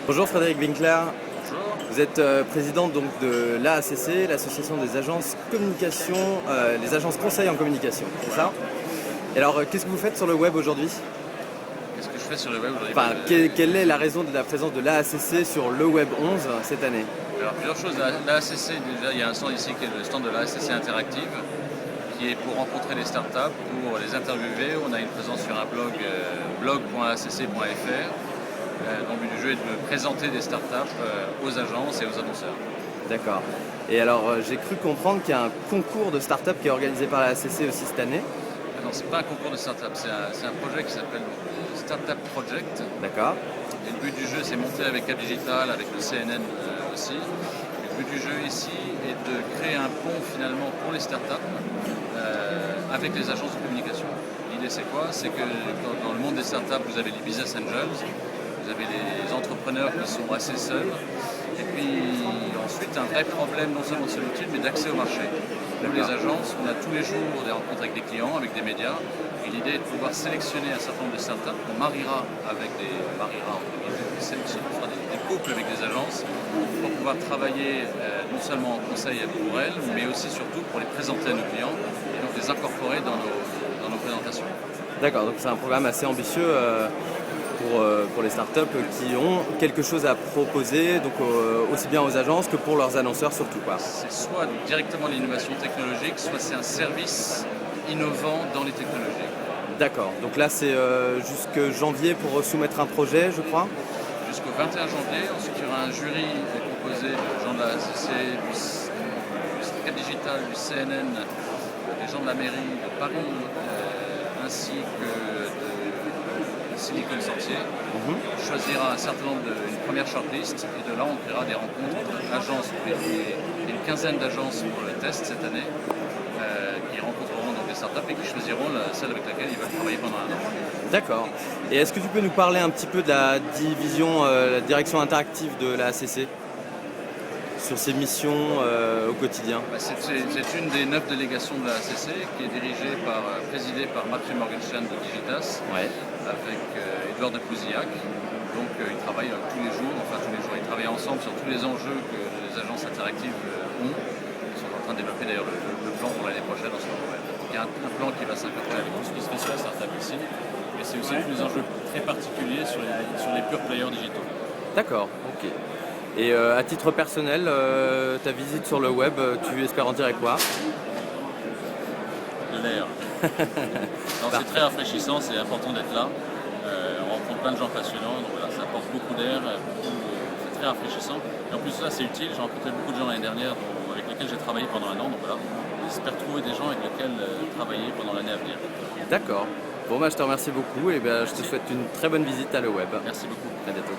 Bonjour Frédéric Winkler, Bonjour. vous êtes président donc de l'AACC, l'association des agences communication, les agences conseils en communication, c'est ça? Et alors qu'est-ce que vous faites sur le web aujourd'hui? Qu'est-ce que je fais sur le web aujourd'hui? Enfin, quelle est la raison de la présence de l'AACC sur le web 11 cette année? Alors plusieurs choses. L'AACC, déjà il y a un stand ici qui est le stand de l'AACC Interactive, qui est pour rencontrer les startups, pour les interviewer. On a une présence sur un blog, blog.acc.fr. Le but du jeu est de présenter des startups aux agences et aux annonceurs. D'accord. Et alors j'ai cru comprendre qu'il y a un concours de startups qui est organisé par l'AACC aussi cette année. Non, c'est pas un concours de startups, c'est un projet qui s'appelle Startup Project. D'accord. Et le but du jeu, c'est monter avec Cap Digital, avec le CNN aussi. Le but du jeu ici est de créer un pont finalement pour les startups avec les agences de communication. L'idée c'est quoi? C'est que dans le monde des startups, vous avez les business angels, vous avez les entrepreneurs qui sont assez seuls, et puis ensuite un vrai problème non seulement de solitude mais d'accès au marché. Pour les agences, on a tous les jours des rencontres avec des clients, avec des médias, et l'idée est de pouvoir sélectionner un certain nombre de startups qu'on mariera avec des couples avec des agences pour pouvoir travailler non seulement en conseil pour elles, mais aussi surtout pour les présenter à nos clients et donc les incorporer dans nos présentations. D'accord, donc c'est un programme assez ambitieux pour les startups qui ont quelque chose à proposer, donc aussi bien aux agences que pour leurs annonceurs surtout. C'est soit directement l'innovation technologique, soit c'est un service innovant dans les technologies. D'accord, donc là c'est jusque janvier pour soumettre un projet, je crois. Jusqu'au 21 janvier, ensuite il y aura un jury composé de gens de la ACC, du Cap Digital, du CNN, des gens de la mairie de Paris, ainsi que de Silicon Sorcier. On choisira un certain nombre une première shortlist, et de là on créera des rencontres entre agences, une quinzaine d'agences pour le test cette année, qui rencontreront donc des startups et qui choisiront celle avec laquelle ils veulent travailler pendant un an. D'accord. Et est-ce que tu peux nous parler un petit peu de la division, la direction interactive de la ACC sur ses missions au quotidien? C'est une des 9 délégations de la ACC qui est présidée par Mathieu Morgenstern de Digitas, avec Edouard de Pouzillac. Donc ils travaillent tous les jours, ils travaillent ensemble sur tous les enjeux que les agences interactives ont. Ils sont en train de développer d'ailleurs le plan pour l'année prochaine en ce moment. Donc il y a un plan qui va s'incorporer avec tout ce qui se fait sur la startup ici, mais c'est aussi tous les enjeux très particuliers sur les pure players digitaux. D'accord, ok. Et à titre personnel, ta visite sur le web, tu espères en tirer quoi? De l'air. C'est très rafraîchissant, c'est important d'être là. On rencontre plein de gens passionnants, donc voilà, ça apporte beaucoup d'air, c'est très rafraîchissant. Et en plus là c'est utile, j'ai rencontré beaucoup de gens l'année dernière avec lesquels j'ai travaillé pendant un an, donc voilà, j'espère trouver des gens avec lesquels travailler pendant l'année à venir. D'accord. Bon, je te remercie beaucoup et je te souhaite une très bonne visite à le web. Merci beaucoup. À bientôt.